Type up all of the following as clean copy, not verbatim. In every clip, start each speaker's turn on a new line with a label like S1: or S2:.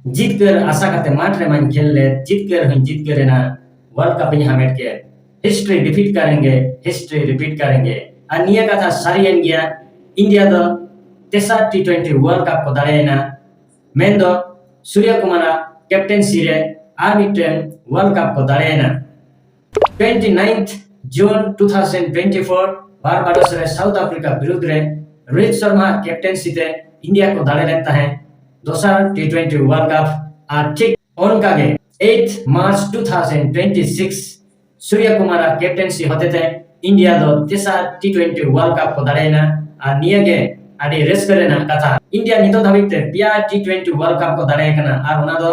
S1: जीतकर आशा करते माठ रे मन खेल ले जीतकर ना वर्ल्ड कप यहाँ मेट के हिस्ट्री रिपीट करेंगे अन्य कथा सारी गया इंडिया दो तेसा T20 वर्ल्ड कप को दाड़ेना मेन दो सूर्य कुमार कैप्टेंसी रे आर्मिटन वर्ल्ड कप को दाड़ेना 29th जून 2024 बारबाडोस रे साउथ अफ्रीका विरुद्ध रे रोहित शर्मा कैप्टेंसी ते इंडिया को दाड़े लेता है दोसर T20 वर्ल्ड कप और ठीक उनका गे 8 मार्च 2026 सूर्य कुमार कैप्टेंसी होते थे इंडिया दो तेसा T20 वर्ल्ड कप को दाड़ेना और निये गे आदि रेस करे ना कथा इंडिया नितो धाबिते पिया T20 वर्ल्ड कप को दाड़े कना और उना दो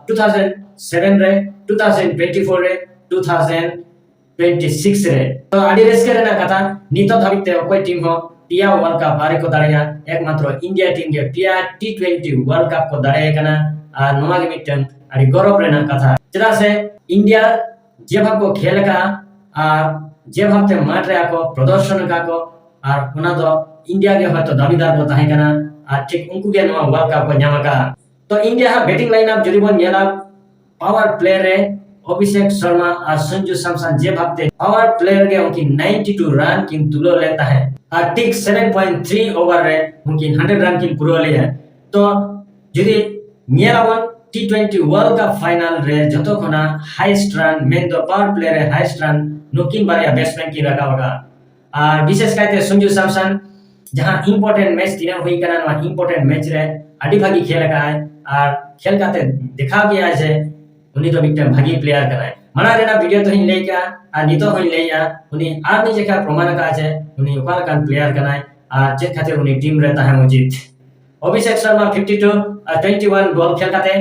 S1: 2007 रे 2024 रे 2026 रे तो आदि रेस करे ना कथा नितो धाबिते कोई टीम हो पिया वर्ल्ड कप बारे को दाड़ेया एकमात्र इंडिया टीम के पिया T20 वर्ल्ड कप को दाड़े कना और नोमा के मिटन आदि गौरव रेना कथा चला से इंडिया जे भाग को खेल का और जे भाग ते माठ रे को प्रदर्शन का को और उना दो इंडिया के हयतो दाबीदार को ताहे कना और ठीक उनको के नोमा वर्ल्ड कप को न्यामा का तो इंडिया हा बैटिंग लाइनअप जदी बन नेला पावर प्लेयर रे अभिषेक शर्मा और संजू सैमसन जे भागते पावर प्लेयर के उनकी 92 रन की तुलो लेता है और ठीक 7.3 ओवर रे उनकी 100 रन की पुरो ले है तो जदी नेला बन T20 वर्ल्ड कप फाइनल रे जतो खना हाईएस्ट रन मेन दो पावर प्लेयर रे हाईएस्ट रन नुकिन बारिया बैट्समैन की रखा होगा और विशेष कहते संजू सैमसन जहां इंपॉर्टेंट मैच दिना हुई करना वहां इंपॉर्टेंट मैच रे आडी भागी खेल का है और खेल काते दिखा गया है उनी तो मिटन भागी प्लेयर कराय मना रेना वीडियो तो हिन लेका आ नितो हिन लेया उनी आर्मी जेका प्रमाण का है उनी ओकाल कान प्लेयर कराय आ जे खातिर उनी टीम रहता है मुजीत अभिषेक शर्मा 52 21 बॉल खेल काते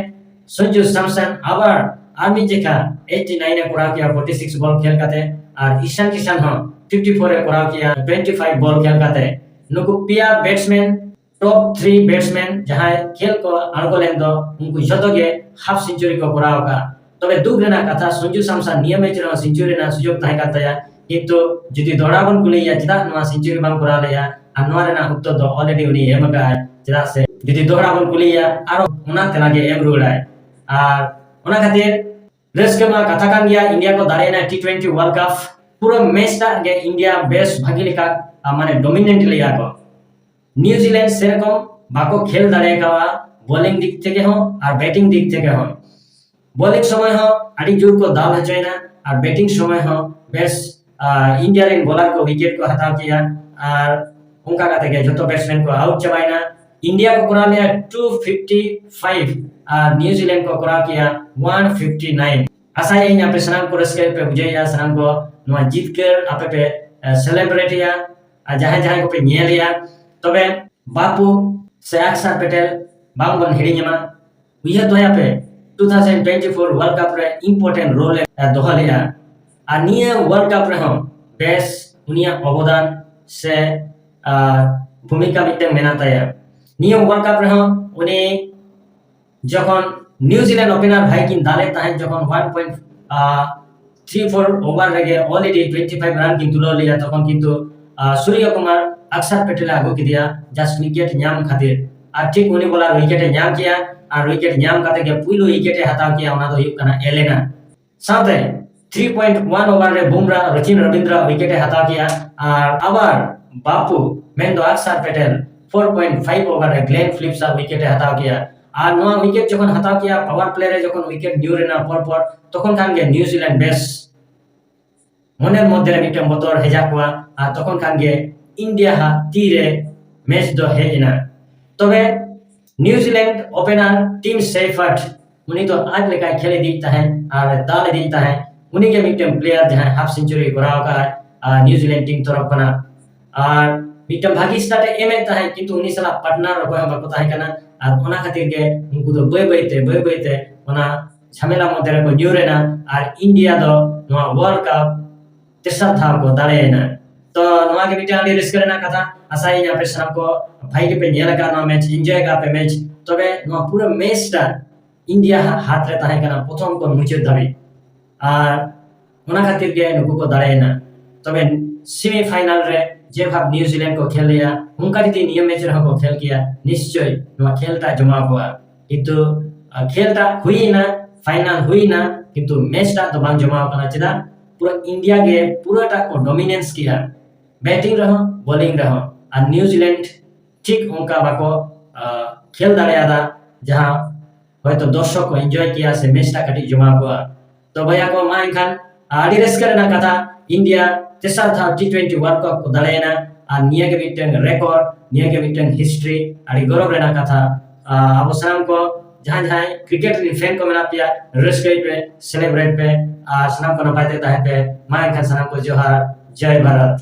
S1: संजू सैमसन आवर आर्मी जेका 89 ने कोरा किया 46 बॉल खेल काते और ईशान किशन हो 54 ने कोरा किया 25 बॉल खेल काते नुकु पिया बैट्समैन टॉप 3 बैट्समैन जहां खेल को अणगोलेन दो उनको जतो के हाफ सेंचुरी को कोराव का तबे दुख रेना कथा संजू सैमसन नियम मैच रे सेंचुरी ना सुयोग ताहे कातया किंतु जदी दोड़ाबन कुलिया चदा नवा सेंचुरी बाम कोरा लेया अनवा रेना उत्तर दो ऑलरेडी उनी एम का चदा से जदी दोड़ाबन कुलिया आरो उना तना के एम रुलाय और उना खातिर रेस के मा कथा कान गया इंडिया को दाड़ेना T20 वर्ल्ड कप पूरा मैच ता गे इंडिया बेस्ट भागी लेका माने डोमिनेंट लिया को न्यूजीलैंड सेरकम बाको खेल दाड़े का बॉलिंग दिख থেকে हो और बैटिंग दिख থেকে हो बॉलिंग समय हो आड़ी जोर को दाल हचैना और बैटिंग समय हो बेस्ट इंडिया रे बॉलर को विकेट को हटाव किया और उनका कहते के जतो बैट्समैन को आउट चबाइना इंडिया को करा लिया 255 और न्यूजीलैंड को करा किया 159 आशा है यहां पे सनाम को रस्के पे बुझे या सनाम को नुआ जीत कर आपे पे सेलिब्रेट या जहां जहां को पे नेल या तबे बापू से अक्षर पटेल बांगबन हिड़ीमा उइया तो या पे 2024 वर्ल्ड कप रे इंपोर्टेंट रोल दोहा लिया आ निया वर्ल्ड कप रे हम बेस उनिया अवदान से भूमिका मिटे मेनाताया निया वर्ल्ड कप रे हम उनी जखन न्यूजीलैंड ओपनर भाई किन दाले ताहे जखन 1.34 ओवर रे ऑलरेडी 25 रन किन तुलो लिया तखन किंतु सूर्य कुमार अक्षर पटेल आगो की दिया जस्ट विकेट न्याम खातिर और ठीक उनी बोला विकेट न्याम किया और विकेट न्याम काते के पुइलो विकेट हटाव किया उना तो हुई कना एलेना साथे 3.1 ओवर रे बुमरा रचिन रविंद्र विकेट हटाव किया और आवर बापू मेंदो अक्षर पटेल 4.5 ओवर रे ग्लेन फिलिप्स विकेट हटाव किया और नवा विकेट जखन हटाव किया पावर प्ले रे जखन विकेट न्यू रेना पर तखन खान गे न्यूजीलैंड बेस मनेर मध्य रे मिटम बतर हेजा कुआ आ तखन खान गे इंडिया हा तीरे मैच दो हेजना तबे न्यूजीलैंड ओपनर टीम सेफर्ट उनी तो आज लेका खेले दिखता है और दाले दिखता है उनी के मिटम प्लेयर जहां हाफ सेंचुरी कराव का न्यूजीलैंड टीम तरफ बना और मिटम भागी स्टार्ट एमेता है किंतु उनी सला पार्टनर को हम पता है कना और ओना खातिर के उनको तो बय ओना झमेला मध्य को न्यूरेना और इंडिया दो नवा वर्ल्ड कप तेसर था को दाड़ेना तो नवा के बिटा रिस्क करना कथा आशा है यहां पे शाम को भाई के पे नेला का ना मैच एंजॉय का पे मैच तबे नवा पूरा मैच ता इंडिया हाथ रहता है कना प्रथम को मुझे दाबी और ओना खातिर के नुको को दाड़ेना तबे सेमीफाइनल रे जे भाग न्यूजीलैंड को खेल लिया उनका रीति नियम मैच रहा को खेल किया निश्चय नवा खेलता जमा हुआ itu खेल टा हुई ना फाइनल हुई ना किंतु मैच टा तो बांग जमा करना चेदा पूरा इंडिया के पूरा टा को डोमिनेंस किया बैटिंग रहो बॉलिंग रहो और न्यूजीलैंड ठीक उनका बाको खेल दाड़ेयादा जहां হয়তো দর্শক এনজয় কিয়া সে ম্যাচটা কাটি জমা কোয়া তো ভাইয়া কো মা এখান আদি রেস্কার না কথা ইন্ডিয়া তেসার থা টি20 ওয়ার্ল্ড কাপ को দাঁড়ায়না আর নিয়া के मिटंग रिकॉर्ड निया के मिटंग हिस्ट्री आड़ी गौरव रेना कथा अब सनाम को जहां जहां क्रिकेट री फैन को मेला पिया रेस्काई पे सेलिब्रेट पे सनाम को नपाते ता पे मा एखान सनाम को जोहार जय भारत।